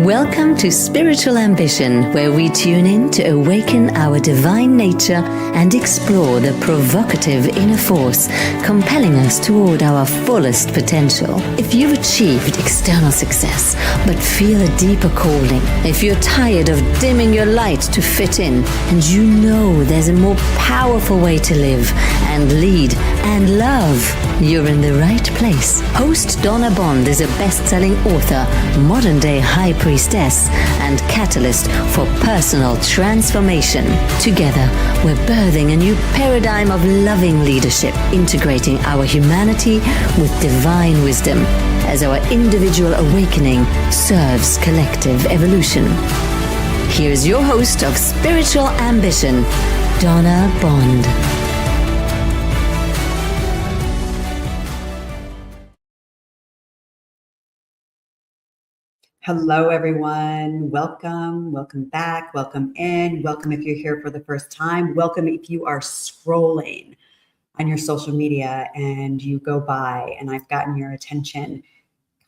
Welcome to Spiritual Ambition, where we tune in to awaken our divine nature and explore the provocative inner force compelling us toward our fullest potential. If you've achieved external success but feel a deeper calling, if you're tired of dimming your light to fit in, and you know there's a more powerful way to live and lead and love, you're in the right place. Host Donna Bond is a best-selling author, modern-day high priestess, and catalyst for personal transformation. Together, we're birthing a new paradigm of loving leadership, integrating our humanity with divine wisdom as our individual awakening serves collective evolution. Here's your host of Spiritual Ambition, Donna Bond. Hello, everyone. Welcome back, welcome in, welcome if you're here for the first time, welcome if you are scrolling on your social media and you go by and I've gotten your attention.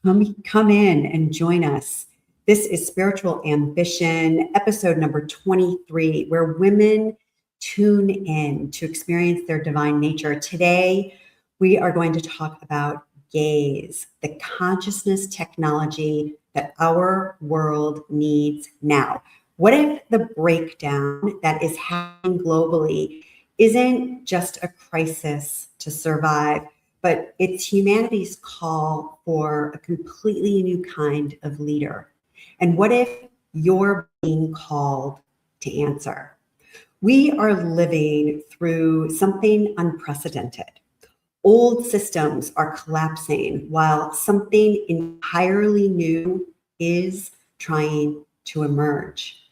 Come in and join us. This is Spiritual Ambition, episode number 23, where women tune in to experience their divine nature. Today, we are going to talk about gaze, the consciousness technology that our world needs now. What if the breakdown that is happening globally isn't just a crisis to survive, but it's humanity's call for a completely new kind of leader? And what if you're being called to answer? We are living through something unprecedented. Old systems are collapsing while something entirely new is trying to emerge.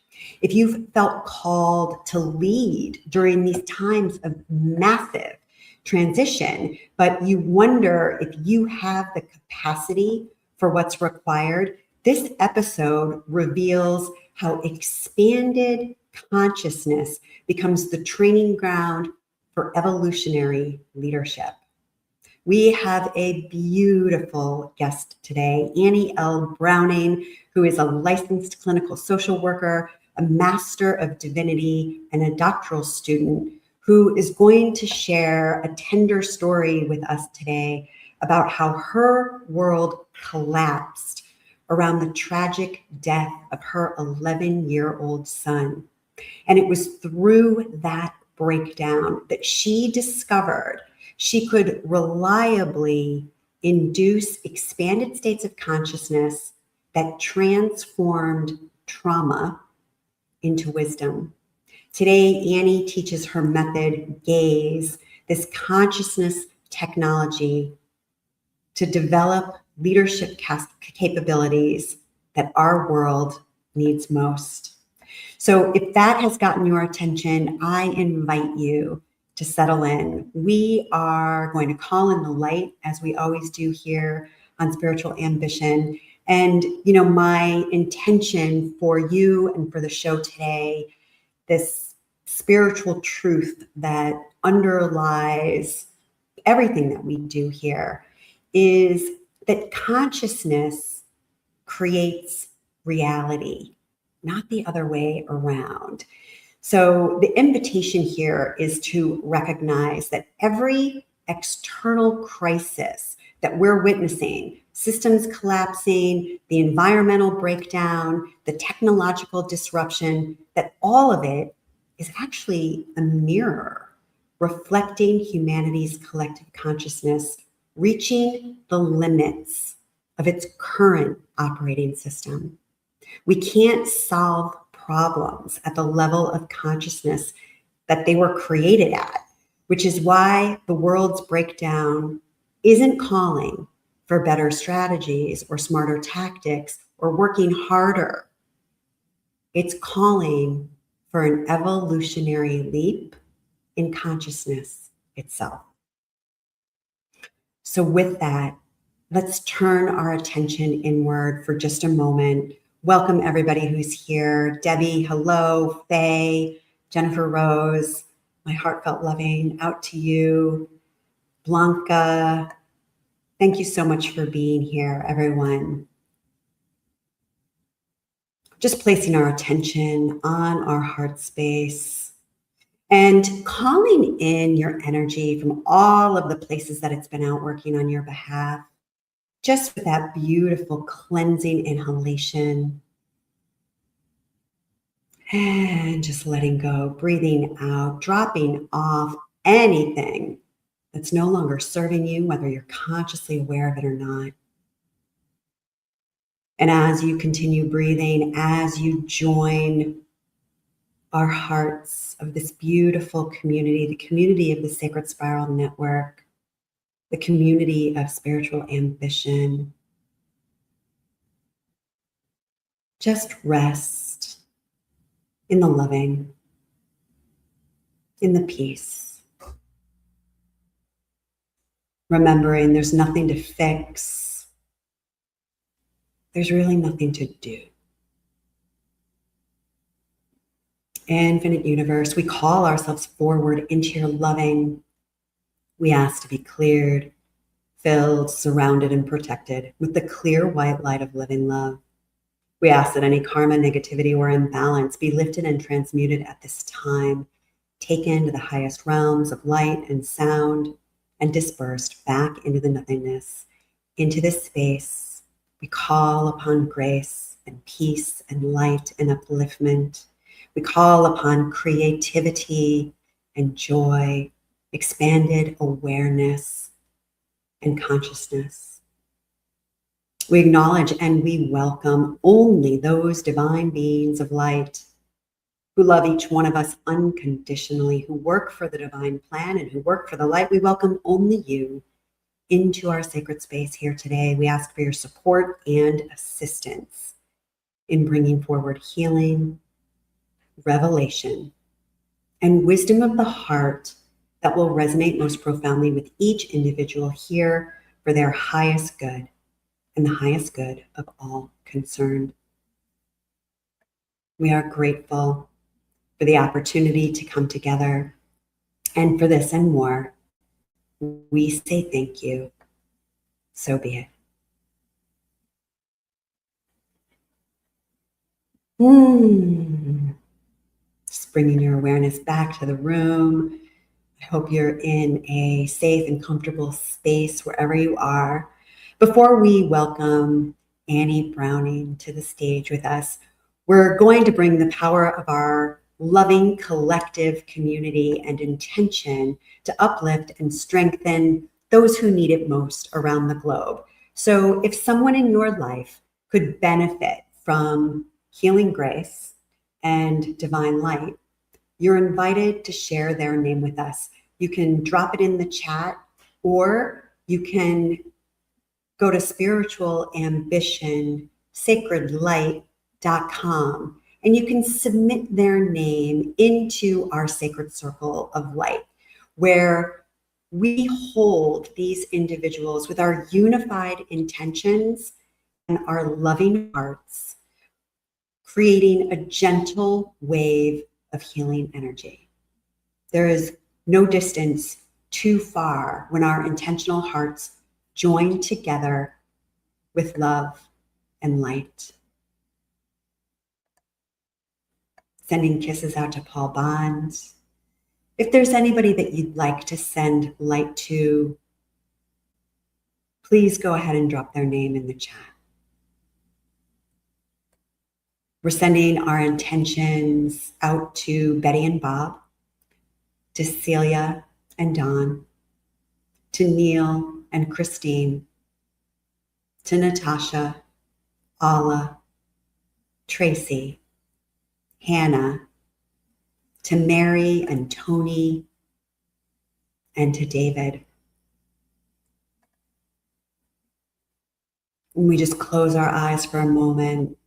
If you've felt called to lead during these times of massive transition, but you wonder if you have the capacity for what's required, this episode reveals how expanded consciousness becomes the training ground for evolutionary leadership. We have a beautiful guest today, Annie L. Browning, who is a licensed clinical social worker, a Master of Divinity, and a doctoral student, who is going to share a tender story with us today about how her world collapsed around the tragic death of her 11-year-old son. And it was through that breakdown that she discovered she could reliably induce expanded states of consciousness that transformed trauma into wisdom. Today, Annie teaches her method, Gaze, this consciousness technology to develop leadership capabilities that our world needs most. So if that has gotten your attention, I invite you to settle in. We are going to call in the light, as we always do here on Spiritual Ambition. And, my intention for you and for the show today, this spiritual truth that underlies everything that we do here, is that consciousness creates reality, not the other way around. So the invitation here is to recognize that every external crisis that we're witnessing, systems collapsing, the environmental breakdown, the technological disruption, that all of it is actually a mirror reflecting humanity's collective consciousness, reaching the limits of its current operating system. We can't solve problems at the level of consciousness that they were created at, which is why the world's breakdown isn't calling for better strategies or smarter tactics or working harder. It's calling for an evolutionary leap in consciousness itself. So with that, let's turn our attention inward for just a moment. Welcome everybody who's here. Debbie, hello. Faye, Jennifer Rose, my heartfelt loving out to you. Blanca, thank you so much for being here, everyone. Just placing our attention on our heart space and calling in your energy from all of the places that it's been out working on your behalf. Just with that beautiful cleansing inhalation. And just letting go, breathing out, dropping off anything that's no longer serving you, whether you're consciously aware of it or not. And as you continue breathing, as you join our hearts of this beautiful community, the community of the Sacred Spiral Network, the community of spiritual ambition, just rest in the loving, in the peace. Remembering there's nothing to fix. There's really nothing to do. Infinite universe, we call ourselves forward into your loving. We ask to be cleared, filled, surrounded, and protected with the clear white light of living love. We ask that any karma, negativity, or imbalance be lifted and transmuted at this time, taken to the highest realms of light and sound, and dispersed back into the nothingness, into this space. We call upon grace and peace and light and upliftment. We call upon creativity and joy, expanded awareness and consciousness. We acknowledge and we welcome only those divine beings of light who love each one of us unconditionally, who work for the divine plan and who work for the light. We welcome only you into our sacred space here today. We ask for your support and assistance in bringing forward healing, revelation, and wisdom of the heart that will resonate most profoundly with each individual here for their highest good and the highest good of all concerned. We are grateful for the opportunity to come together, and for this and more, we say thank you. So be it. Just bringing your awareness back to the room. I hope you're in a safe and comfortable space wherever you are. Before we welcome Annie Browning to the stage with us, we're going to bring the power of our loving collective community and intention to uplift and strengthen those who need it most around the globe. So if someone in your life could benefit from healing grace and divine light, you're invited to share their name with us. You can drop it in the chat, or you can go to spiritualambitionsacredlight.com and you can submit their name into our sacred circle of light, where we hold these individuals with our unified intentions and our loving hearts, creating a gentle wave of healing energy. There is no distance too far when our intentional hearts join together with love and light. Sending kisses out to Paul Bond. If there's anybody that you'd like to send light to, please go ahead and drop their name in the chat. We're sending our intentions out to Betty and Bob, to Celia and Dawn, to Neil and Christine, to Natasha, Alla, Tracy, Hannah, to Mary and Tony, and to David. And we just close our eyes for a moment,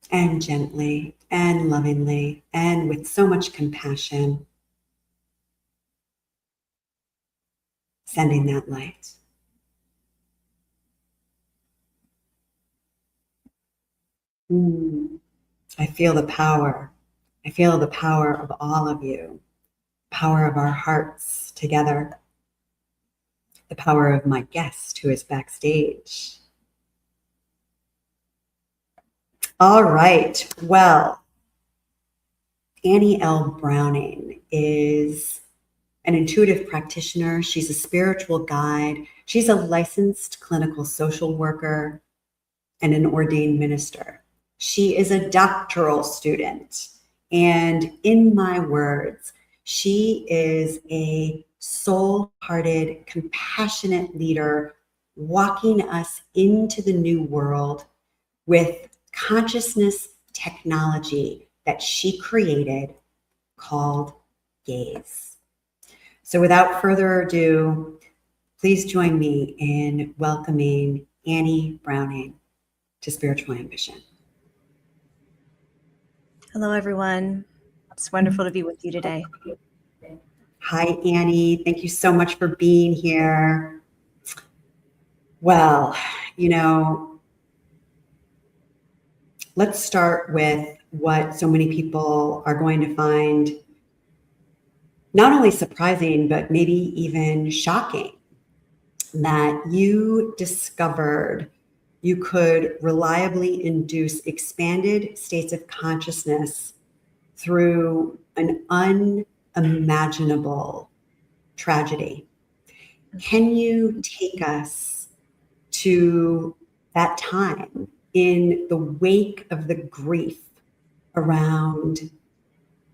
and gently and lovingly and with so much compassion, sending that light. I feel the power. I feel the power of all of you, the power of our hearts together, the power of my guest who is backstage. All right. Well, Annie L. Browning is an intuitive practitioner. She's a spiritual guide. She's a licensed clinical social worker and an ordained minister. She is a doctoral student. And in my words, she is a soul-hearted, compassionate leader walking us into the new world with consciousness technology that she created called Gaze. So without further ado, please join me in welcoming Annie Browning to Spiritual Ambition. Hello, everyone. It's wonderful to be with you today. Hi, Annie. Thank you so much for being here. Well, let's start with what so many people are going to find not only surprising, but maybe even shocking, that you discovered you could reliably induce expanded states of consciousness through an unimaginable tragedy. Can you take us to that time in the wake of the grief around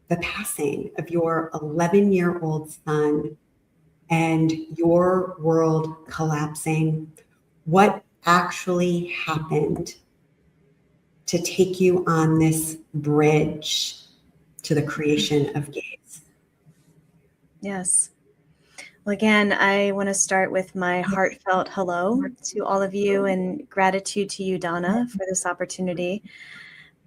the passing of your 11-year-old son and your world collapsing? What actually happened to take you on this bridge to the creation of Gaze? Yes. Well, again, I want to start with my heartfelt hello to all of you and gratitude to you, Donna, for this opportunity.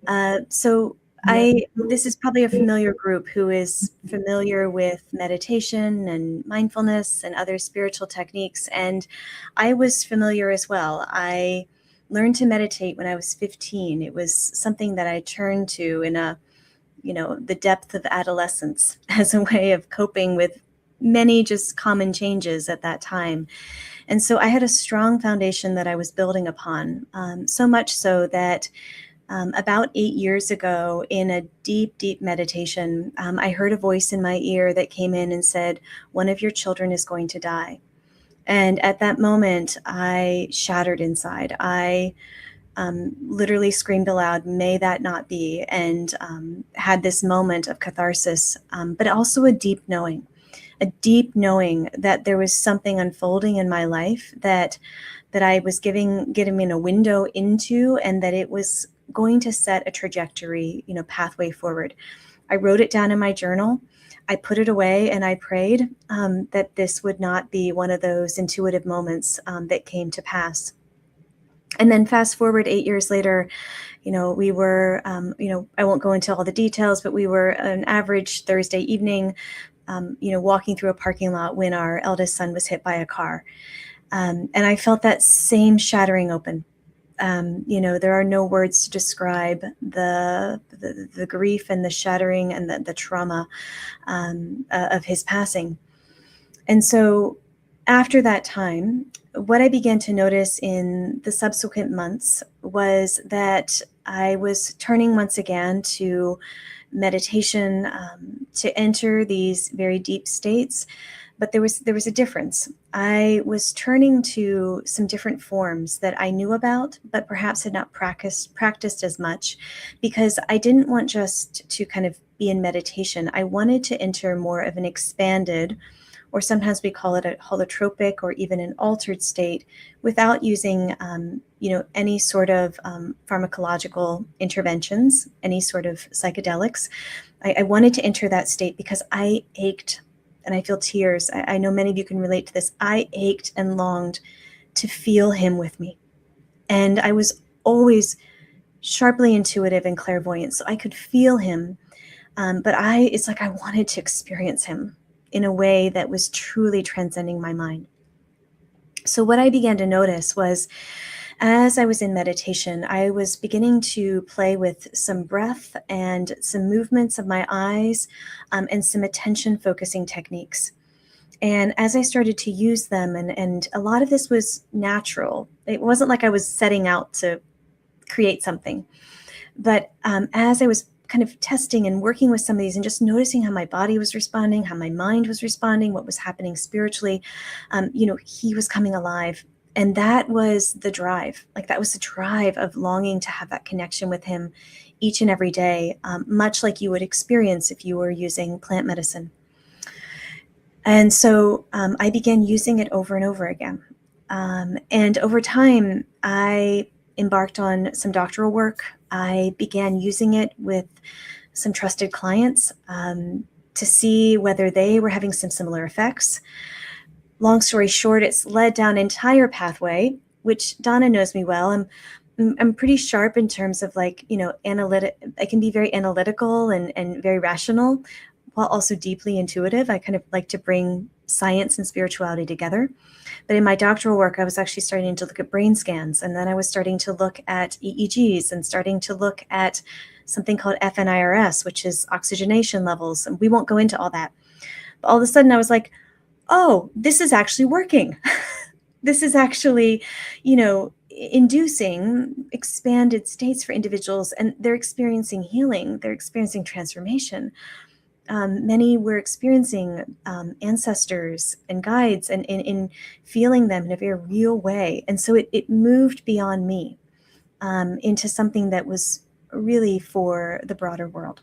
This is probably a familiar group who is familiar with meditation and mindfulness and other spiritual techniques. And I was familiar as well. I learned to meditate when I was 15. It was something that I turned to in the depth of adolescence as a way of coping with many just common changes at that time. And so I had a strong foundation that I was building upon, so much so that about 8 years ago, in a deep, deep meditation, I heard a voice in my ear that came in and said, "One of your children is going to die." And at that moment, I shattered inside. I literally screamed aloud, "May that not be," and had this moment of catharsis, but also a deep knowing that there was something unfolding in my life that I was getting a window into, and that it was going to set a trajectory, pathway forward. I wrote it down in my journal. I put it away, and I prayed that this would not be one of those intuitive moments that came to pass. And then fast forward 8 years later, we were, I won't go into all the details, but we were an average Thursday evening, walking through a parking lot when our eldest son was hit by a car. And I felt that same shattering open. There are no words to describe the grief and the shattering and the trauma of his passing. And so after that time, what I began to notice in the subsequent months was that I was turning once again to meditation, to enter these very deep states. But there was a difference. I was turning to some different forms that I knew about, but perhaps had not practiced as much, because I didn't want just to kind of be in meditation. I wanted to enter more of an expanded, or sometimes we call it a holotropic or even an altered state, without using any sort of pharmacological interventions, any sort of psychedelics. I wanted to enter that state because I ached, and I feel tears. I know many of you can relate to this. I ached and longed to feel him with me. And I was always sharply intuitive and clairvoyant, so I could feel him. But it's like I wanted to experience him in a way that was truly transcending my mind. So what I began to notice was, as I was in meditation, I was beginning to play with some breath and some movements of my eyes, and some attention focusing techniques. And as I started to use them, and a lot of this was natural. It wasn't like I was setting out to create something, But as I was kind of testing and working with some of these and just noticing how my body was responding, how my mind was responding, what was happening spiritually, he was coming alive. And that was the drive. Like, that was the drive of longing to have that connection with him each and every day, much like you would experience if you were using plant medicine. And so I began using it over and over again. And over time, I embarked on some doctoral work. I began using it with some trusted clients to see whether they were having some similar effects. Long story short, it's led down an entire pathway, which Donna knows me well. I'm pretty sharp in terms of analytic. I can be very analytical and very rational, while also deeply intuitive. I kind of like to bring science and spirituality together. But in my doctoral work, I was actually starting to look at brain scans, and then I was starting to look at EEGs and starting to look at something called FNIRS, which is oxygenation levels. And we won't go into all that. But all of a sudden I was like, oh, this is actually working. This is actually, inducing expanded states for individuals, and they're experiencing healing. They're experiencing transformation. Many were experiencing ancestors and guides and in feeling them in a very real way. And so it moved beyond me into something that was really for the broader world.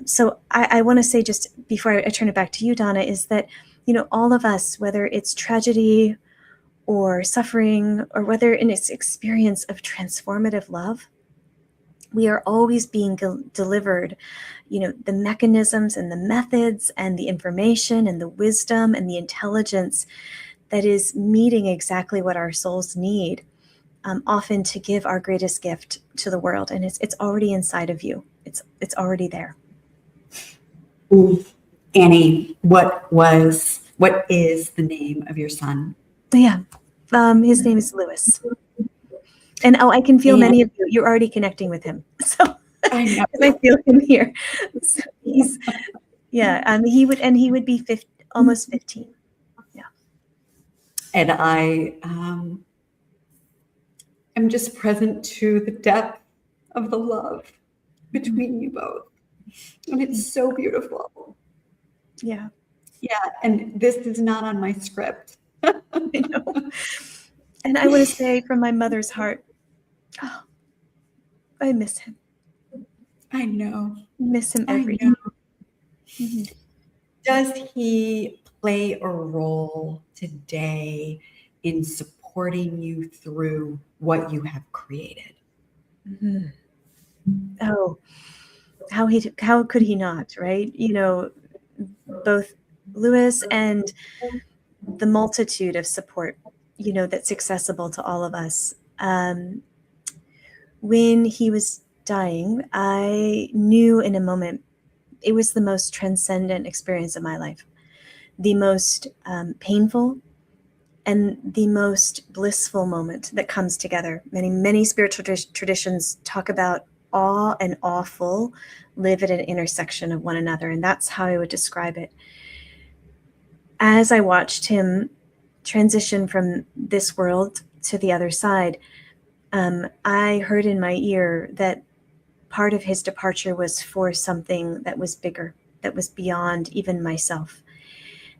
So I want to say, just before I turn it back to you, Donna, is that, all of us, whether it's tragedy or suffering, or whether in its experience of transformative love, we are always being delivered, the mechanisms and the methods and the information and the wisdom and the intelligence that is meeting exactly what our souls need, often to give our greatest gift to the world. And it's already inside of you. It's already there. Annie, what is the name of your son? Yeah. His name is Lewis. And I can feel many of you. You're already connecting with him. So I know. I feel him here. So he would be almost 15. Yeah. And I am just present to the depth of the love between you both. And it's so beautiful. Yeah. Yeah. And this is not on my script. I know. And I want to say from my mother's heart, oh, I miss him. I know. Miss him every day. Mm-hmm. Does he play a role today in supporting you through what you have created? Mm-hmm. Oh, how could he not, right? Both Lewis and the multitude of support, that's accessible to all of us. When he was dying, I knew in a moment it was the most transcendent experience of my life, the most painful and the most blissful moment that comes together. Many spiritual traditions talk about awe and awful live at an intersection of one another, and that's how I would describe it. As I watched him transition from this world to the other side, I heard in my ear that part of his departure was for something that was bigger, that was beyond even myself.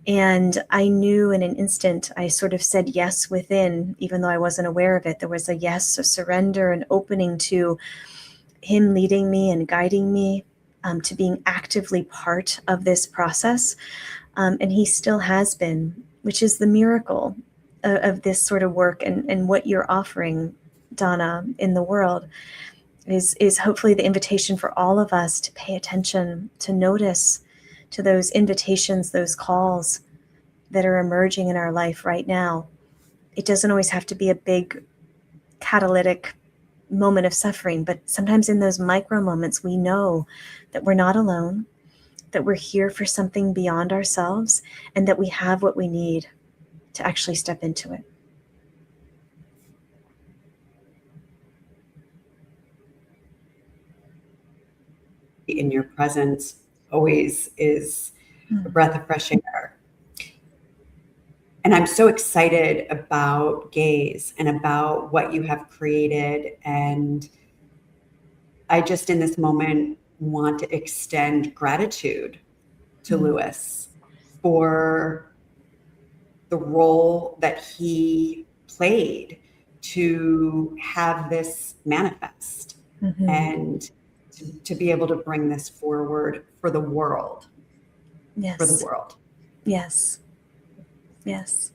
And I knew in an instant, I sort of said yes within, even though I wasn't aware of it. There was a yes, a surrender, an opening to him leading me and guiding me to being actively part of this process. And he still has been, which is the miracle of this sort of work and what you're offering, Donna, in the world. Is hopefully the invitation for all of us to pay attention, to notice, to those invitations, those calls that are emerging in our life right now. It doesn't always have to be a big catalytic moment of suffering, but sometimes in those micro moments, we know that we're not alone, that we're here for something beyond ourselves, and that we have what we need to actually step into it. In your presence always is a breath of fresh air. And I'm so excited about Gaze and about what you have created. And I just in this moment want to extend gratitude to Lewis for the role that he played to have this manifest and to be able to bring this forward for the world. Yes. For the world. Yes. Yes.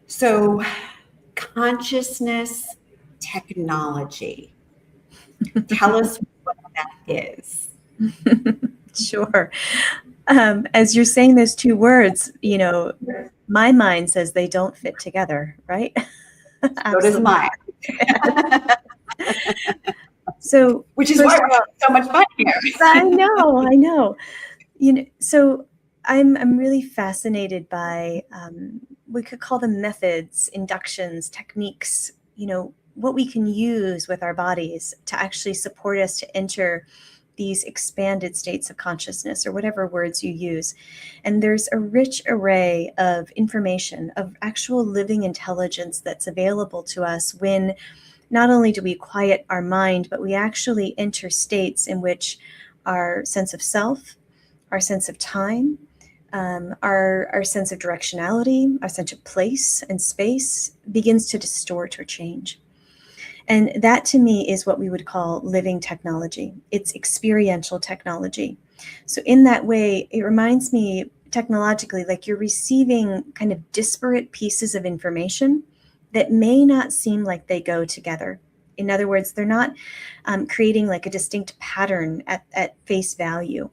So, consciousness technology. Tell us what that is. Sure. As you're saying those two words, you know, my mind says they don't fit together, right? So does mine. So, which is why we're having so much fun here. I know. You know, so I'm really fascinated by we could call them methods, inductions, techniques, you know, what we can use with our bodies to actually support us to enter these expanded states of consciousness, or whatever words you use. And there's a rich array of information, of actual living intelligence that's available to us when not only do we quiet our mind, but we actually enter states in which our sense of self, our sense of time, our sense of directionality, our sense of place and space begins to distort or change. And that to me is what we would call living technology. It's experiential technology. So in that way, it reminds me technologically like you're receiving kind of disparate pieces of information that may not seem like they go together. In other words, they're not creating like a distinct pattern at face value.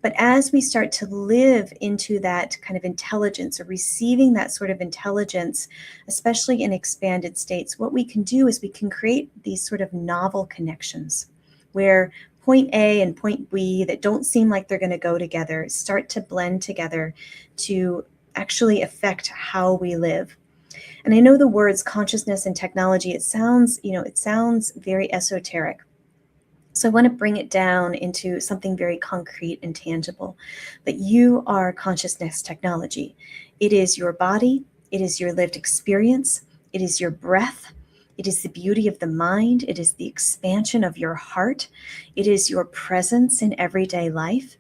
But as we start to live into that kind of intelligence, or receiving that sort of intelligence, especially in expanded states, what we can do is we can create these sort of novel connections where point A and point B that don't seem like they're going to go together start to blend together to actually affect how we live. And I know the words consciousness and technology, it sounds very esoteric. So I want to bring it down into something very concrete and tangible, that you are consciousness technology. It is your body. It is your lived experience. It is your breath. It is the beauty of the mind. It is the expansion of your heart. It is your presence in everyday life.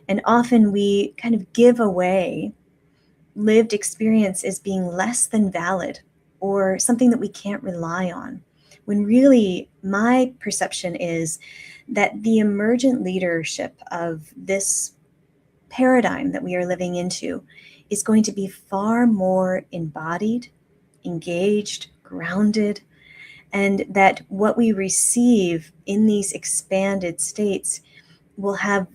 And often we kind of give away lived experience as being less than valid or something that we can't rely on, when really my perception is that the emergent leadership of this paradigm that we are living into is going to be far more embodied, engaged, grounded, and that what we receive in these expanded states will have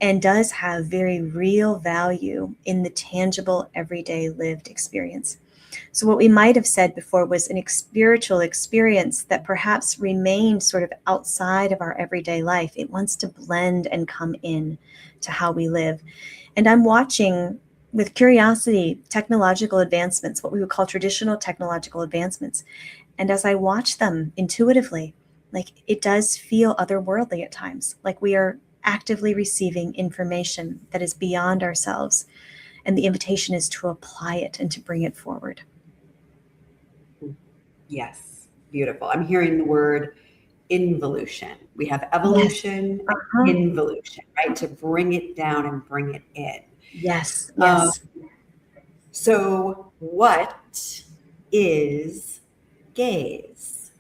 and does have very real value in the tangible, everyday lived experience. So what we might have said before was an spiritual experience that perhaps remained sort of outside of our everyday life. It wants to blend and come in to how we live. And I'm watching with curiosity technological advancements, what we would call traditional technological advancements. And as I watch them intuitively, like it does feel otherworldly at times, like we are actively receiving information that is beyond ourselves. And the invitation is to apply it and to bring it forward. Yes, beautiful. I'm hearing the word involution. We have evolution, and involution, right? To bring it down and bring it in. Yes. So what is gaze?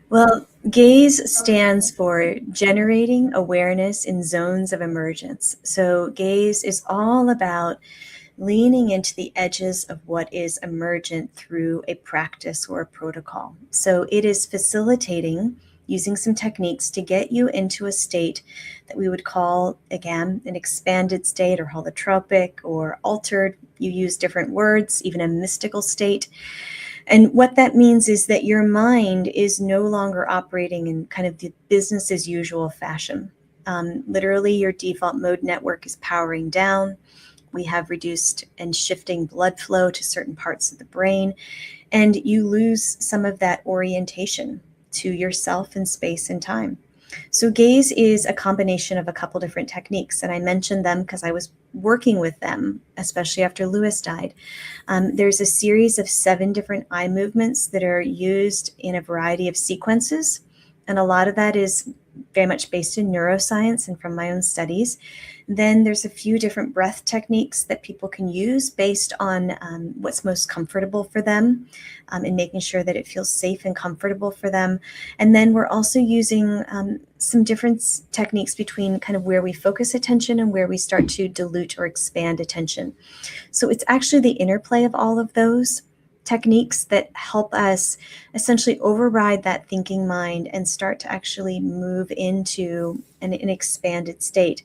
Well, gaze stands for generating awareness in zones of emergence. So gaze is all about leaning into the edges of what is emergent through a practice or a protocol. So it is facilitating using some techniques to get you into a state that we would call, again, an expanded state or holotropic or altered. You use different words, even a mystical state. And what that means is that your mind is no longer operating in kind of the business as usual fashion. Literally, your default mode network is powering down. We have reduced and shifting blood flow to certain parts of the brain, and you lose some of that orientation to yourself in space and time. So gaze is a combination of a couple different techniques, and I mentioned them because I was working with them, especially after Lewis died. There's a series of 7 different eye movements that are used in a variety of sequences, and a lot of that is very much based in neuroscience and from my own studies. Then there's a few different breath techniques that people can use based on what's most comfortable for them, and making sure that it feels safe and comfortable for them. And then we're also using some different techniques between kind of where we focus attention and where we start to dilute or expand attention. So it's actually the interplay of all of those techniques that help us essentially override that thinking mind and start to actually move into an expanded state.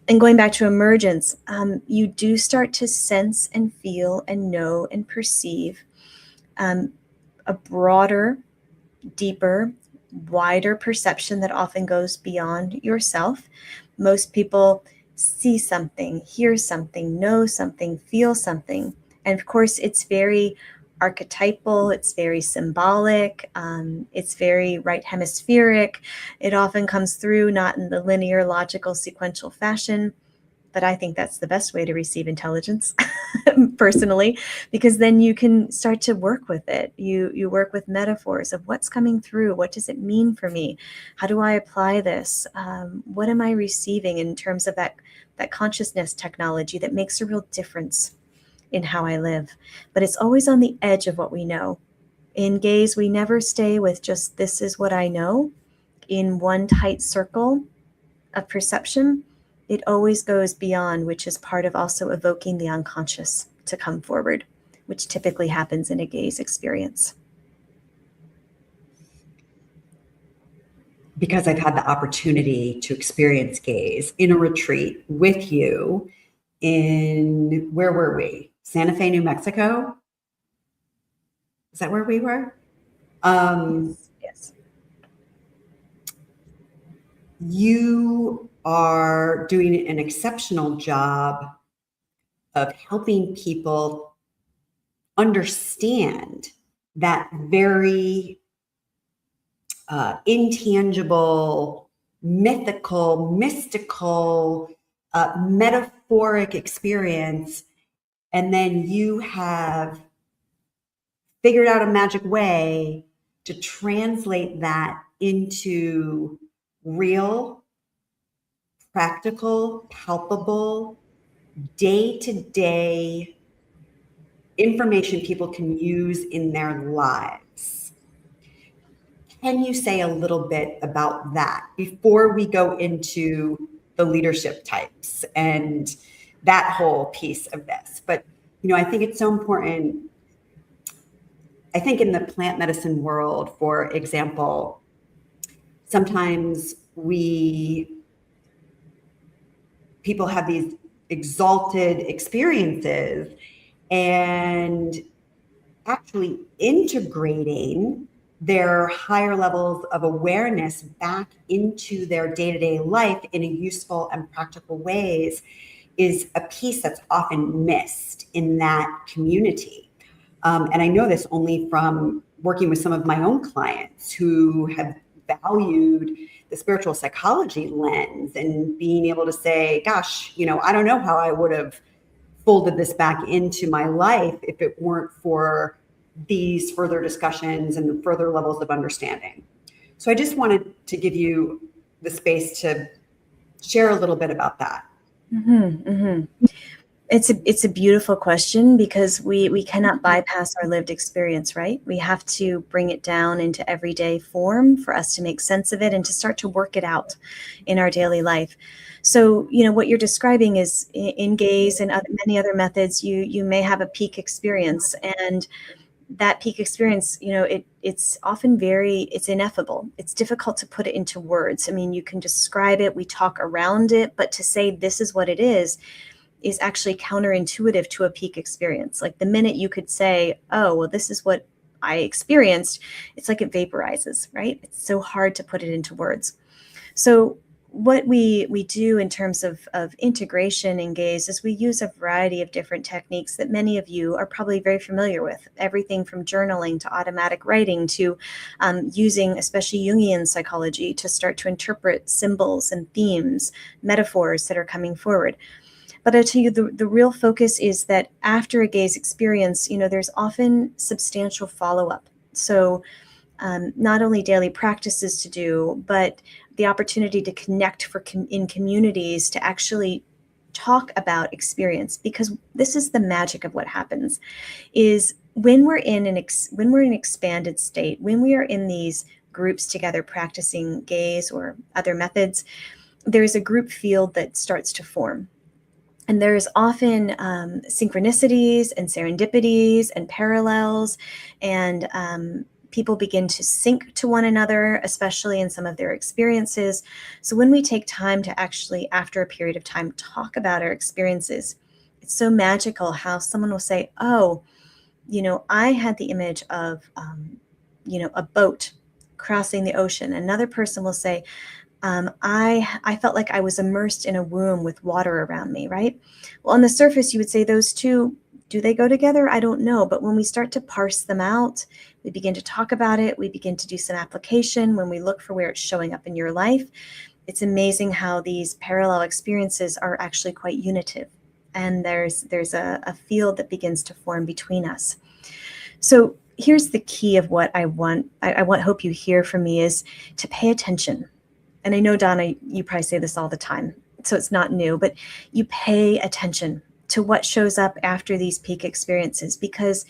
And going back to emergence, you do start to sense and feel and know and perceive a broader, deeper, wider perception that often goes beyond yourself. Most people see something, hear something, know something, feel something. And of course, it's very archetypal, it's very symbolic, it's very right hemispheric. It often comes through not in the linear, logical, sequential fashion. But I think that's the best way to receive intelligence, personally, because then you can start to work with it. You work with metaphors of what's coming through. What does it mean for me? How do I apply this? What am I receiving in terms of that consciousness technology that makes a real difference in how I live? But it's always on the edge of what we know. In gaze, we never stay with just this is what I know in one tight circle of perception. It always goes beyond, which is part of also evoking the unconscious to come forward, which typically happens in a gaze experience. Because I've had the opportunity to experience gaze in a retreat with you in, where were we? Santa Fe, New Mexico? Is that where we were? Yes. You are doing an exceptional job of helping people understand that very intangible, mythical, mystical, metaphoric experience. And then you have figured out a magic way to translate that into real, practical, palpable, day-to-day information people can use in their lives. Can you say a little bit about that before we go into the leadership types and that whole piece of this? But, I think it's so important. I think in the plant medicine world, for example, sometimes people have these exalted experiences, and actually integrating their higher levels of awareness back into their day-to-day life in a useful and practical ways is a piece that's often missed in that community. And I know this only from working with some of my own clients who have valued the spiritual psychology lens and being able to say, gosh, I don't know how I would have folded this back into my life if it weren't for these further discussions and the further levels of understanding. So I just wanted to give you the space to share a little bit about that. Mm-hmm, mm-hmm. It's a beautiful question, because we cannot bypass our lived experience, right? We have to bring it down into everyday form for us to make sense of it and to start to work it out in our daily life. So, what you're describing is in gaze and many other methods, you may have a peak experience, and that peak experience, it's often it's ineffable. It's difficult to put it into words. I mean, you can describe it, we talk around it, but to say this is what it is actually counterintuitive to a peak experience. Like the minute you could say, oh, well, this is what I experienced, it's like it vaporizes, right? It's so hard to put it into words. So what we do in terms of integration in gaze is we use a variety of different techniques that many of you are probably very familiar with. Everything from journaling to automatic writing to using especially Jungian psychology to start to interpret symbols and themes, metaphors that are coming forward. But I tell you, the real focus is that after a gaze experience, there's often substantial follow-up. So not only daily practices to do, but the opportunity to connect in communities to actually talk about experience, because this is the magic of what happens is when we're in an expanded state, when we are in these groups together practicing gaze or other methods, there's a group field that starts to form. And there's often synchronicities and serendipities and parallels, and people begin to sync to one another, especially in some of their experiences. So when we take time to actually, after a period of time, talk about our experiences, it's so magical how someone will say, oh, I had the image of, a boat crossing the ocean. Another person will say, I felt like I was immersed in a womb with water around me, right? Well, on the surface, you would say those two, do they go together? I don't know. But when we start to parse them out, we begin to talk about it. We begin to do some application. When we look for where it's showing up in your life, it's amazing how these parallel experiences are actually quite unitive. And there's a field that begins to form between us. So here's the key of what I hope you hear from me is to pay attention. And I know, Donna, you probably say this all the time, so it's not new, but you pay attention to what shows up after these peak experiences, because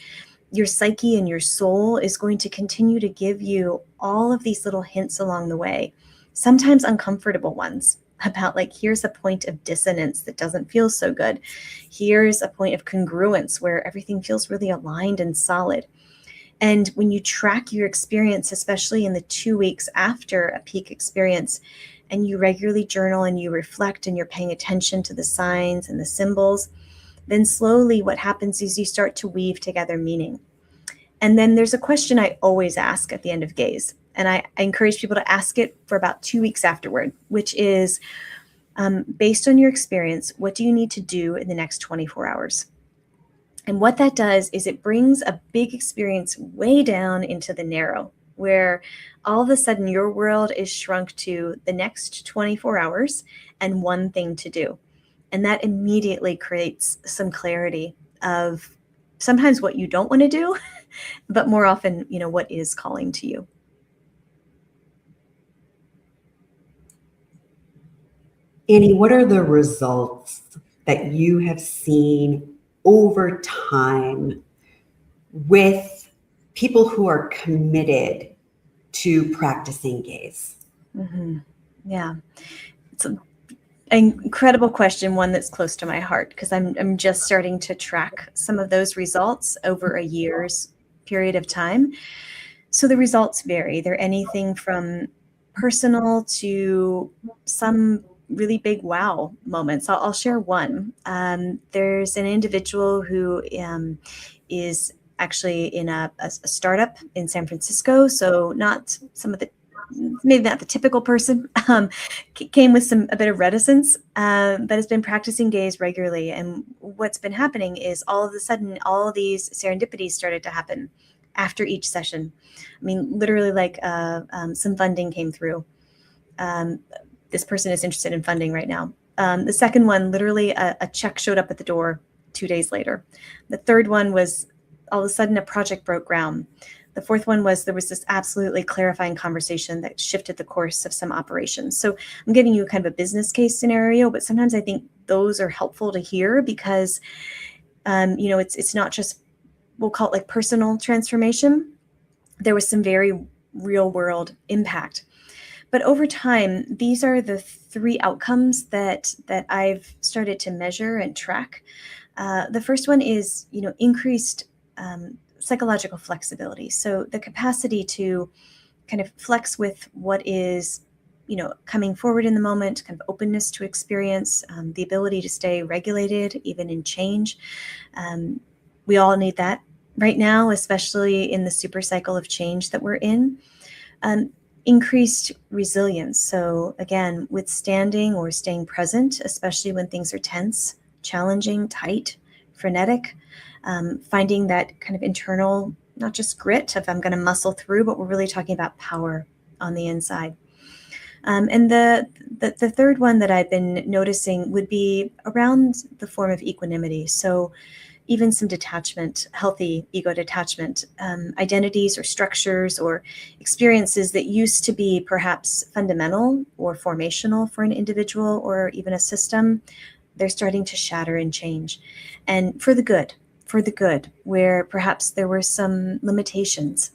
your psyche and your soul is going to continue to give you all of these little hints along the way, sometimes uncomfortable ones, about like, here's a point of dissonance that doesn't feel so good. Here's a point of congruence where everything feels really aligned and solid. And when you track your experience, especially in the 2 weeks after a peak experience, and you regularly journal and you reflect and you're paying attention to the signs and the symbols, then slowly what happens is you start to weave together meaning. And then there's a question I always ask at the end of gaze. And I encourage people to ask it for about 2 weeks afterward, which is, based on your experience, what do you need to do in the next 24 hours? And what that does is it brings a big experience way down into the narrow, where all of a sudden your world is shrunk to the next 24 hours and one thing to do. And that immediately creates some clarity of sometimes what you don't want to do, but more often, what is calling to you. Annie, what are the results that you have seen over time with people who are committed to practicing gaze? Mm-hmm. Yeah, it's an incredible question, one that's close to my heart, because I'm just starting to track some of those results over a year's period of time. So the results vary. They're anything from personal to some really big wow moments. I'll share one. There's an individual who is actually in a startup in San Francisco. So maybe not the typical person, came with a bit of reticence, but has been practicing gaze regularly. And what's been happening is all of a sudden, all of these serendipities started to happen after each session. I mean, literally like some funding came through. This person is interested in funding right now. The second one, literally a check showed up at the door 2 days later. The third one was all of a sudden a project broke ground. The fourth one was there was this absolutely clarifying conversation that shifted the course of some operations. So I'm giving you kind of a business case scenario, but sometimes I think those are helpful to hear because, it's not just, we'll call it like personal transformation. There was some very real world impact. But over time, these are the 3 outcomes that I've started to measure and track. The first one is, increased psychological flexibility. So the capacity to kind of flex with what is, coming forward in the moment, kind of openness to experience, the ability to stay regulated, even in change. We all need that right now, especially in the super cycle of change that we're in. increased resilience. So again, withstanding or staying present, especially when things are tense, challenging, tight, frenetic, finding that kind of internal, not just grit of I'm going to muscle through, but we're really talking about power on the inside. And the third one that I've been noticing would be around the form of equanimity. So even some detachment, healthy ego detachment, identities or structures or experiences that used to be perhaps fundamental or formational for an individual or even a system, they're starting to shatter and change. And for the good, where perhaps there were some limitations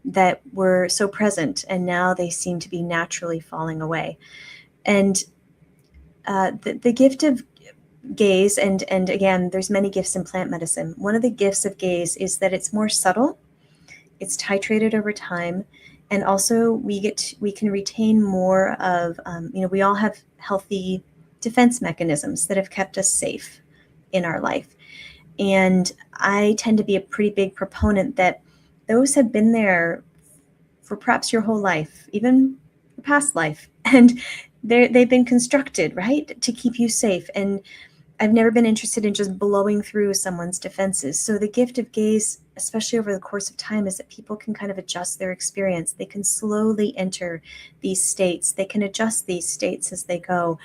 that were so present and now they seem to be naturally falling away. And the gift of gaze, and again, there's many gifts in plant medicine. One of the gifts of gaze is that it's more subtle, it's titrated over time, and also we can retain more of, we all have healthy defense mechanisms that have kept us safe in our life. And I tend to be a pretty big proponent that those have been there for perhaps your whole life, even your past life. And they've been constructed, right, to keep you safe. And I've never been interested in just blowing through someone's defenses. So the gift of gaze, especially over the course of time, is that people can kind of adjust their experience. They can slowly enter these states. They can adjust these states as they go,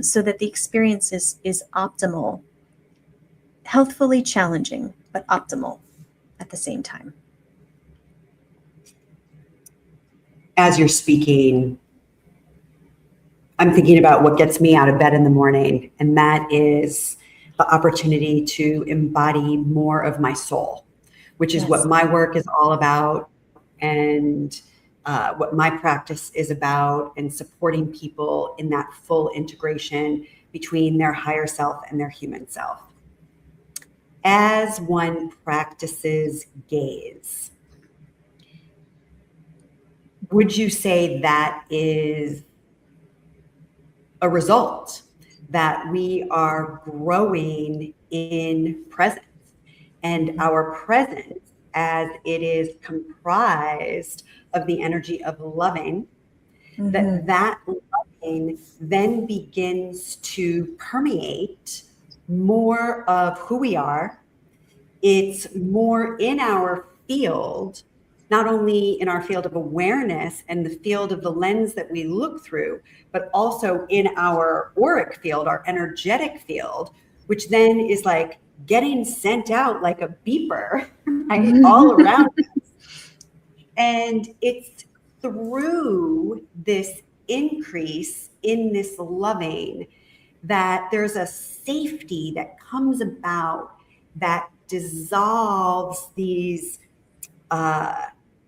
so that the experience is optimal, healthfully challenging, but optimal at the same time. As you're speaking, I'm thinking about what gets me out of bed in the morning, and that is the opportunity to embody more of my soul, which is what my work is all about, and what my practice is about, and supporting people in that full integration between their higher self and their human self. As one practices gaze, would you say that is a result that we are growing in presence, and our presence, as it is comprised of the energy of loving, that loving then begins to permeate more of who we are. It's more in our field, not only in our field of awareness and the field of the lens that we look through, but also in our auric field, our energetic field, which then is like getting sent out like a beeper, right, all around us. And it's through this increase in this loving that there's a safety that comes about that dissolves these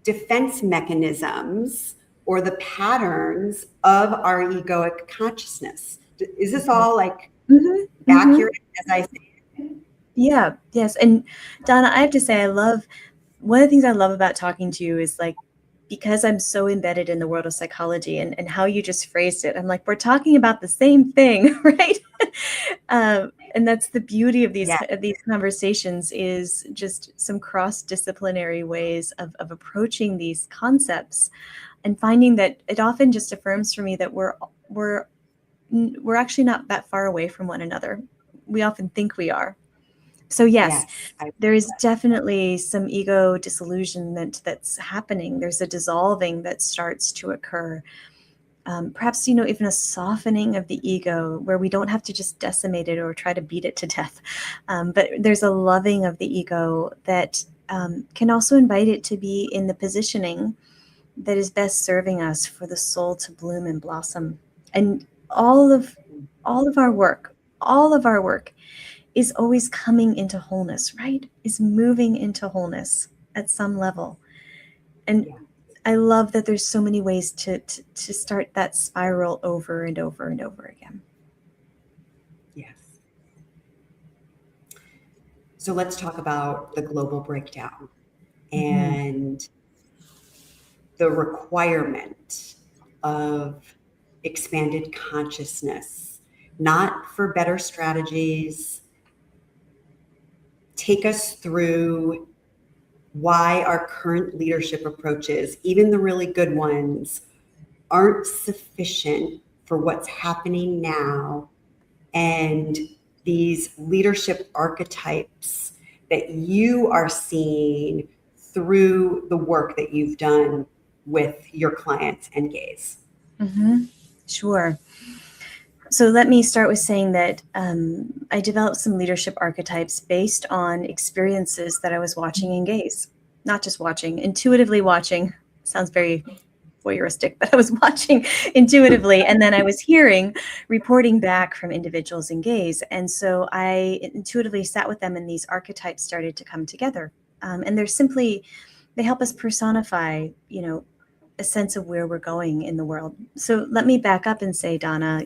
defense mechanisms or the patterns of our egoic consciousness. Is this all like accurate as I say it? Yeah, yes. And Donna, I have to say, one of the things I love about talking to you is like, because I'm so embedded in the world of psychology and how you just phrased it, I'm like, we're talking about the same thing, right? And that's the beauty of these conversations, is just some cross-disciplinary ways of approaching these concepts, and finding that it often just affirms for me that we're actually not that far away from one another. We often think we are. So yes, there is definitely some ego disillusionment that's happening. There's a dissolving that starts to occur. Perhaps, even a softening of the ego where we don't have to just decimate it or try to beat it to death. But there's a loving of the ego that can also invite it to be in the positioning that is best serving us for the soul to bloom and blossom. And all of our work is always coming into wholeness, right? Is moving into wholeness at some level. And I love that there's so many ways to start that spiral over and over and over again. Yes. So let's talk about the global breakdown and the requirement of expanded consciousness, not for better strategies. Take us through why our current leadership approaches, even the really good ones, aren't sufficient for what's happening now, and these leadership archetypes that you are seeing through the work that you've done with your clients and gays? Sure. So let me start with saying that I developed some leadership archetypes based on experiences that I was watching in gays. Not just watching, intuitively watching. Sounds very voyeuristic, but I was watching intuitively, and then I was hearing, reporting back from individuals in gays. And so I intuitively sat with them, and these archetypes started to come together. And they help us personify, a sense of where we're going in the world. So let me back up and say, Donna,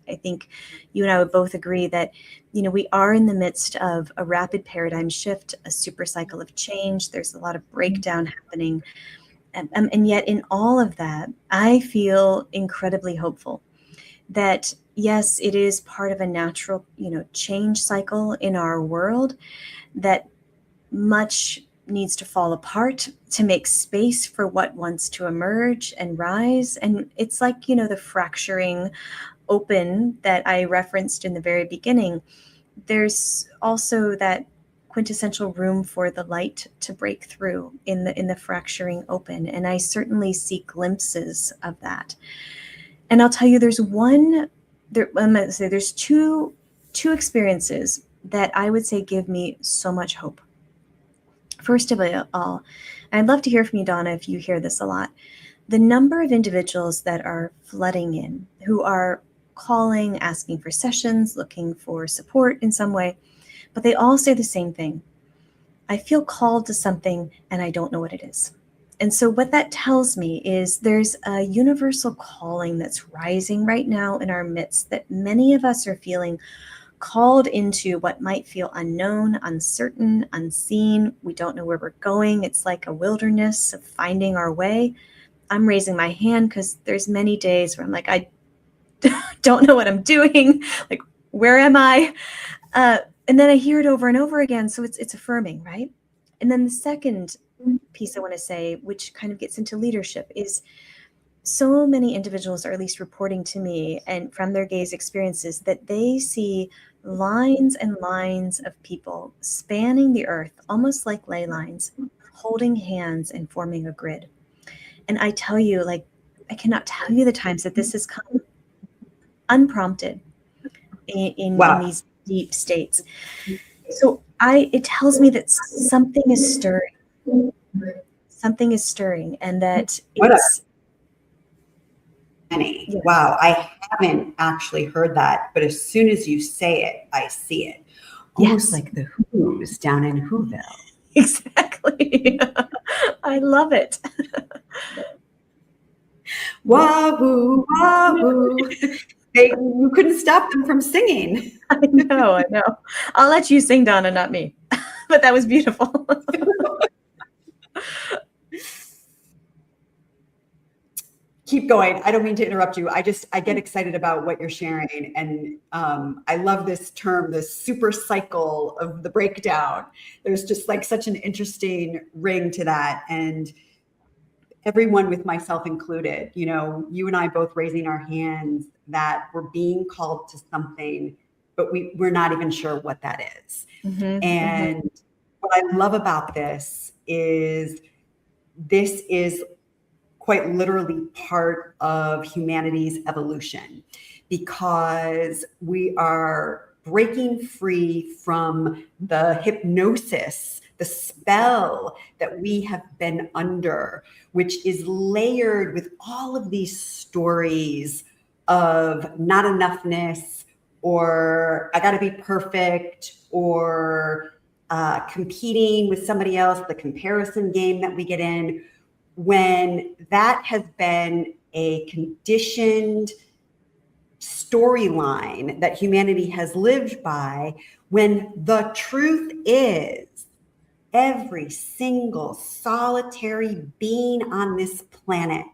I think you and I would both agree that, we are in the midst of a rapid paradigm shift, a super cycle of change. There's a lot of breakdown happening. And yet in all of that, I feel incredibly hopeful that, yes, it is part of a natural, change cycle in our world, that much needs to fall apart to make space for what wants to emerge and rise. And it's like, the fracturing open that I referenced in the very beginning. There's also that quintessential room for the light to break through in the fracturing open. And I certainly see glimpses of that. And I'll tell you, there's two experiences that I would say give me so much hope. First of all, I'd love to hear from you, Donna, if you hear this a lot. The number of individuals that are flooding in, who are calling, asking for sessions, looking for support in some way, but they all say the same thing. I feel called to something and I don't know what it is. And so what that tells me is there's a universal calling that's rising right now in our midst, that many of us are feeling called into what might feel unknown, uncertain, unseen. We don't know where we're going. It's like a wilderness of finding our way. I'm raising my hand because there's many days where I'm like, I don't know what I'm doing. Like, where am I? And then I hear it over and over again. So it's affirming, right? And then the second piece I want to say, which kind of gets into leadership, is so many individuals are at least reporting to me and from their gaze experiences that they see lines and lines of people spanning the earth, almost like ley lines, holding hands and forming a grid. And I tell you, I cannot tell you the times that this has come unprompted in these deep states. So it tells me that something is stirring. Something is stirring, and that it's... Yes. Wow, I haven't actually heard that, but as soon as you say it, I see it. Almost like the Who's down in Whoville. Exactly. I love it. Wahoo, wahoo. You couldn't stop them from singing. I know. I'll let you sing, Donna, not me. But that was beautiful. Keep going. I don't mean to interrupt you. I get excited about what you're sharing. And I love this term, this super cycle of the breakdown. There's just such an interesting ring to that. And everyone, with myself included, you and I both raising our hands that we're being called to something, but we're not even sure what that is. And what I love about this is quite literally part of humanity's evolution, because we are breaking free from the hypnosis, the spell that we have been under, which is layered with all of these stories of not enoughness, or I got to be perfect, or competing with somebody else, the comparison game that we get in. When that has been a conditioned storyline that humanity has lived by, when the truth is every single solitary being on this planet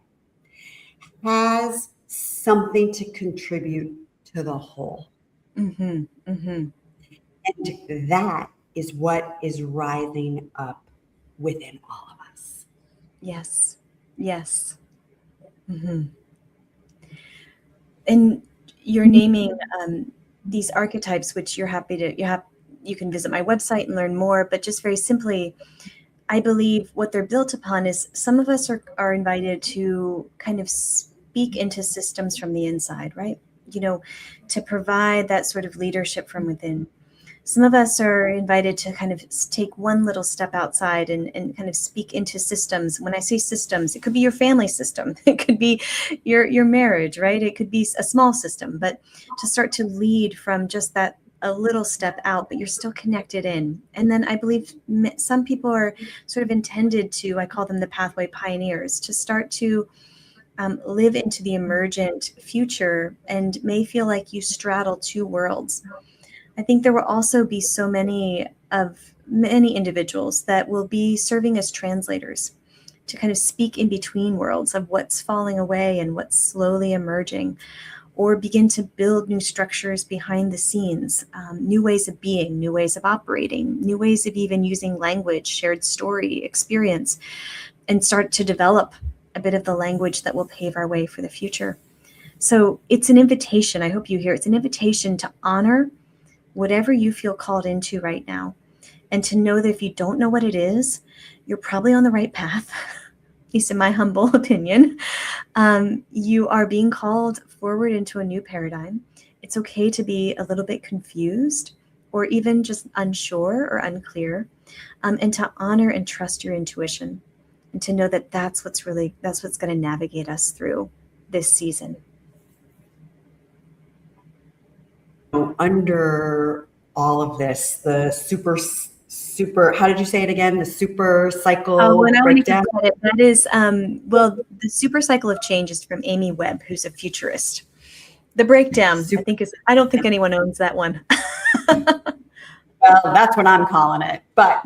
has something to contribute to the whole. And that is what is rising up within all of us. Yes. and you're naming these archetypes, which you can visit my website and learn more. But just very simply, I believe what they're built upon is some of us are invited to kind of speak into systems from the inside, right? To provide that sort of leadership from within. Some of us are invited to kind of take one little step outside and kind of speak into systems. When I say systems, it could be your family system. It could be your marriage, right? It could be a small system, but to start to lead from just that a little step out, but you're still connected in. And then I believe some people are sort of intended to, I call them the pathway pioneers, to start to live into the emergent future and may feel like you straddle two worlds. I think there will also be so many individuals that will be serving as translators to kind of speak in between worlds of what's falling away and what's slowly emerging, or begin to build new structures behind the scenes, new ways of being, new ways of operating, new ways of even using language, shared story, experience, and start to develop a bit of the language that will pave our way for the future. So it's an invitation. I hope you hear it's an invitation to honor whatever you feel called into right now, and to know that if you don't know what it is, you're probably on the right path, at least in my humble opinion. You are being called forward into a new paradigm. It's okay to be a little bit confused or even just unsure or unclear, and to honor and trust your intuition, and to know that that's what's going to navigate us through this season. Under all of this, the super, how did you say it again? The super cycle breakdown? That is, well, the super cycle of change is from Amy Webb, who's a futurist. The breakdown, I don't think anyone owns that one. Well, that's what I'm calling it. But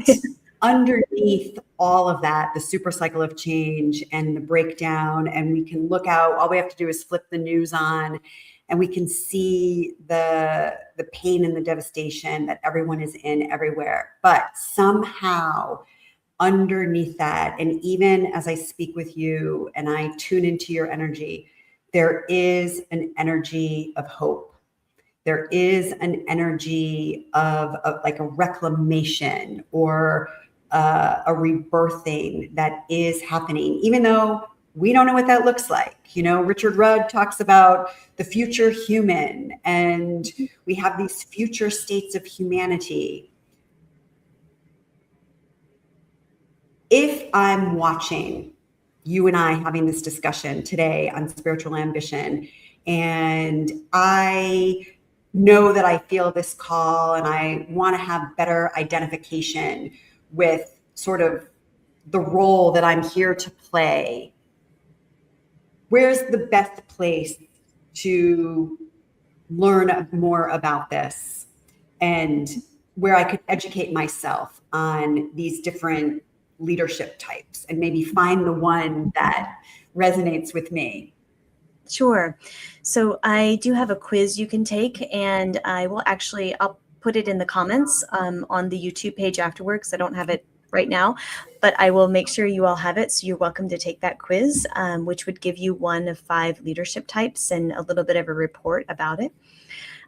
underneath all of that, the super cycle of change and the breakdown, and we can look out, all we have to do is flip the news on, and we can see the pain and the devastation that everyone is in everywhere. But somehow underneath that, and even as I speak with you and I tune into your energy, there is an energy of hope. There is an energy of like a reclamation or a rebirthing that is happening, even though we don't know what that looks like. Richard Rudd talks about the future human, and we have these future states of humanity. If I'm watching you and I having this discussion today on spiritual ambition, and I know that I feel this call and I want to have better identification with sort of the role that I'm here to play, where's the best place to learn more about this and where I could educate myself on these different leadership types and maybe find the one that resonates with me? Sure. So I do have a quiz you can take, and I'll put it in the comments on the YouTube page afterwards. I don't have it right now, but I will make sure you all have it. So you're welcome to take that quiz, which would give you one of 5 leadership types and a little bit of a report about it.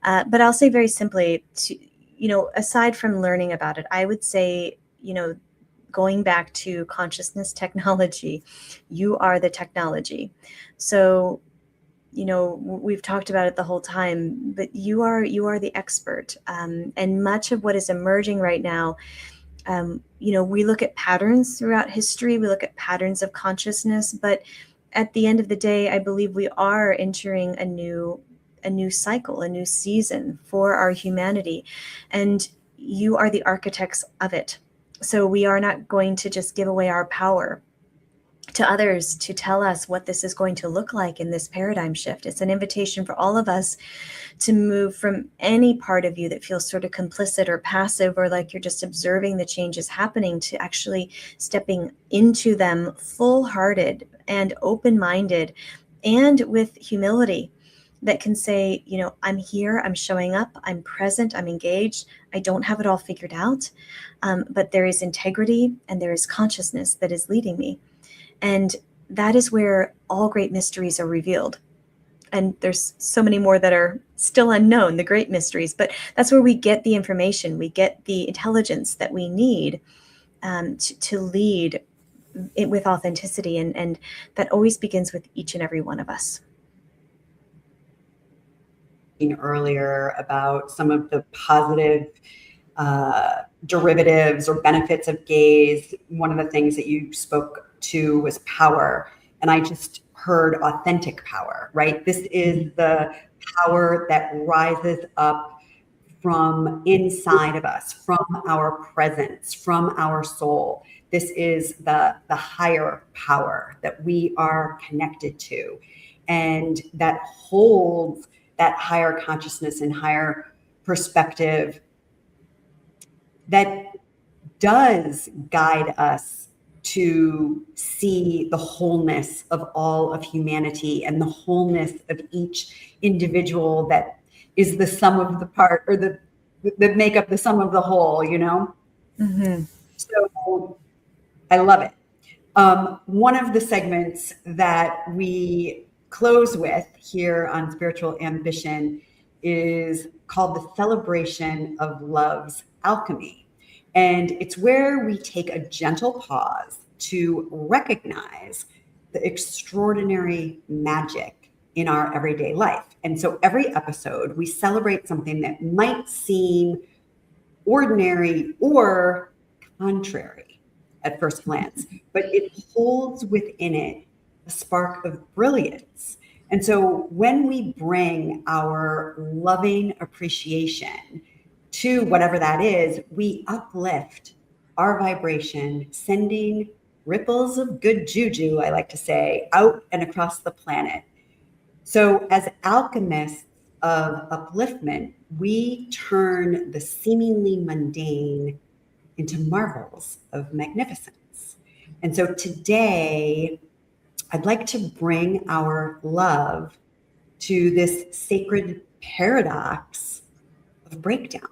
But I'll say very simply, aside from learning about it, I would say, going back to consciousness technology, you are the technology. So, we've talked about it the whole time, but you are the expert. And much of what is emerging right now, we look at patterns throughout history, we look at patterns of consciousness, but at the end of the day, I believe we are entering a new cycle, a new season for our humanity. And you are the architects of it. So we are not going to just give away our power to others to tell us what this is going to look like in this paradigm shift. It's an invitation for all of us to move from any part of you that feels sort of complicit or passive, or like you're just observing the changes happening, to actually stepping into them full-hearted and open-minded and with humility that can say, I'm here, I'm showing up, I'm present, I'm engaged. I don't have it all figured out, but there is integrity and there is consciousness that is leading me. And that is where all great mysteries are revealed. and there's so many more that are still unknown, the great mysteries, but that's where we get the information, we get the intelligence that we need to lead it with authenticity, and that always begins with each and every one of us. Earlier about some of the positive derivatives or benefits of gaze. One of the things that you spoke to was power, and I just heard authentic power, right? This is the power that rises up from inside of us, from our presence, from our soul. This is the higher power that we are connected to, and that holds that higher consciousness and higher perspective that does guide us to see the wholeness of all of humanity and the wholeness of each individual that is the sum of the part, or that make up the sum of the whole, you know? Mm-hmm. So I love it. One of the segments that we close with here on Spiritual Ambition is called the Celebration of Love's Alchemy. And it's where we take a gentle pause to recognize the extraordinary magic in our everyday life. And so every episode, we celebrate something that might seem ordinary or contrary at first glance, but it holds within it a spark of brilliance. And so when we bring our loving appreciation to whatever that is, we uplift our vibration, sending ripples of good juju, I like to say, out and across the planet. So as alchemists of upliftment, we turn the seemingly mundane into marvels of magnificence. And so today, I'd like to bring our love to this sacred paradox of breakdown.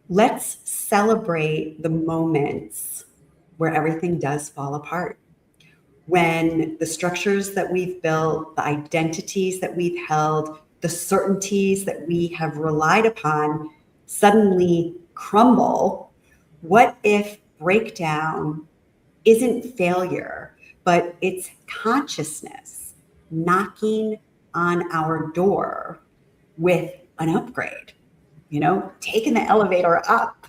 Let's celebrate the moments where everything does fall apart. When the structures that we've built, the identities that we've held, the certainties that we have relied upon suddenly crumble. What if breakdown isn't failure, but it's consciousness knocking on our door with an upgrade, taking the elevator up?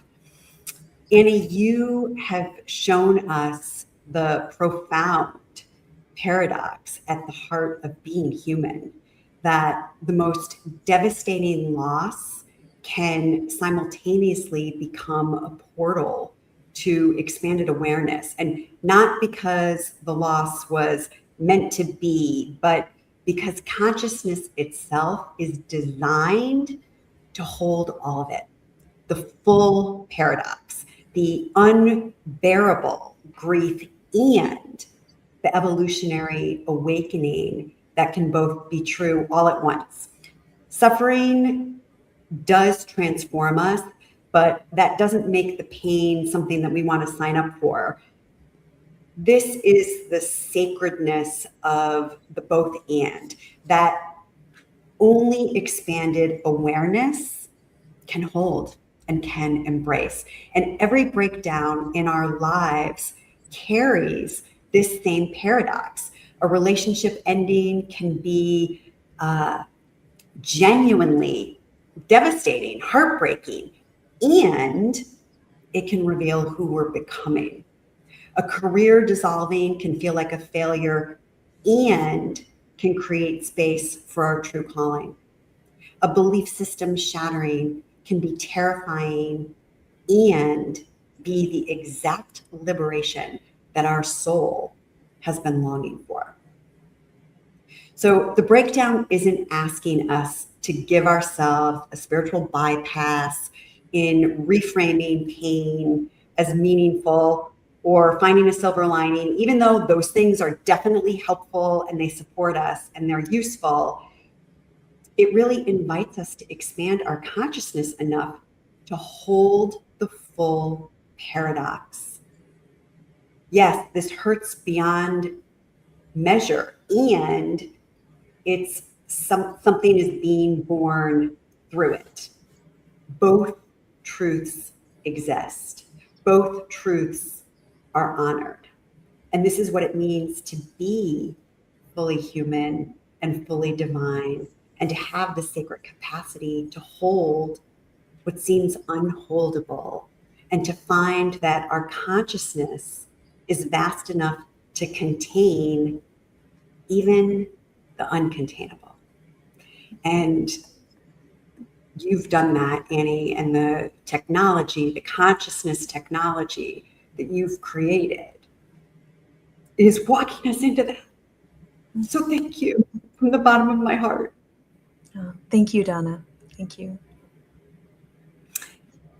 Annie, you have shown us the profound paradox at the heart of being human, that the most devastating loss can simultaneously become a portal to expanded awareness. And not because the loss was meant to be, but because consciousness itself is designed to hold all of it. The full paradox, the unbearable grief, and the evolutionary awakening that can both be true all at once. Suffering does transform us, but that doesn't make the pain something that we want to sign up for. This is the sacredness of the both and, that only expanded awareness can hold and can embrace. And every breakdown in our lives carries this same paradox. A relationship ending can be genuinely devastating, heartbreaking, and it can reveal who we're becoming. A career dissolving can feel like a failure and can create space for our true calling. A belief system shattering can be terrifying and be the exact liberation that our soul has been longing for. So the breakdown isn't asking us to give ourselves a spiritual bypass in reframing pain as meaningful or finding a silver lining, even though those things are definitely helpful and they support us and they're useful. It really invites us to expand our consciousness enough to hold the full paradox. Yes, this hurts beyond measure, and it's something is being born through it. Both truths exist. Both truths are honored. And this is what it means to be fully human and fully divine, and to have the sacred capacity to hold what seems unholdable, and to find that our consciousness is vast enough to contain even the uncontainable. And you've done that, Annie, and the technology, the consciousness technology that you've created is walking us into that. So thank you from the bottom of my heart. Oh, thank you, Donna. Thank you.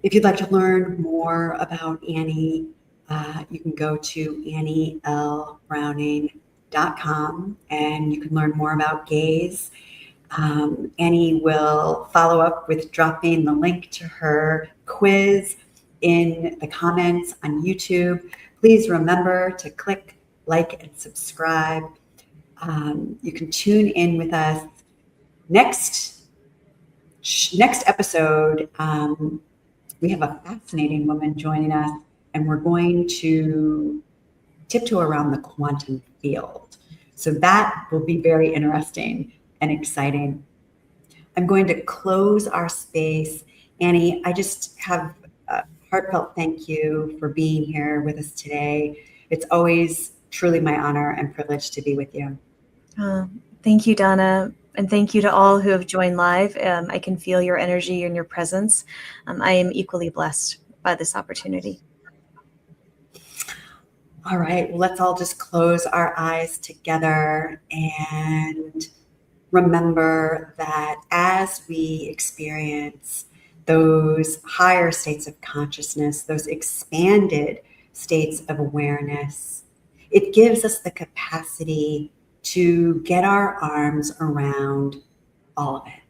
If you'd like to learn more about Annie, you can go to annielbrowning.com and you can learn more about gaze. Annie will follow up with dropping the link to her quiz in the comments on YouTube. Please remember to click like and subscribe. You can tune in with us next episode. We have a fascinating woman joining us, and we're going to tiptoe around the quantum field. So that will be very interesting and exciting. I'm going to close our space. Annie, I just have a heartfelt thank you for being here with us today. It's always truly my honor and privilege to be with you. Thank you, Donna. And thank you to all who have joined live. I can feel your energy and your presence. I am equally blessed by this opportunity. All right, well, let's all just close our eyes together and remember that as we experience those higher states of consciousness, those expanded states of awareness, it gives us the capacity to get our arms around all of it,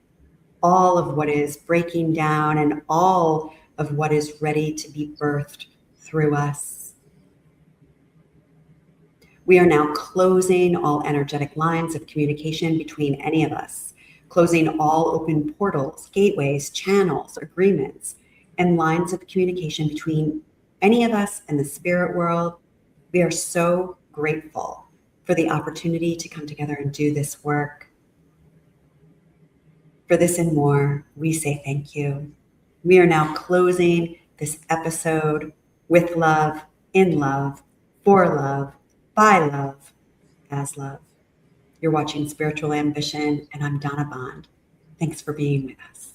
all of what is breaking down and all of what is ready to be birthed through us. We are now closing all energetic lines of communication between any of us, closing all open portals, gateways, channels, agreements, and lines of communication between any of us and the spirit world. We are so grateful for the opportunity to come together and do this work. For this and more, we say thank you. We are now closing this episode with love, in love, for love, by love, as love. You're watching Spiritual Ambition, and I'm Donna Bond. Thanks for being with us.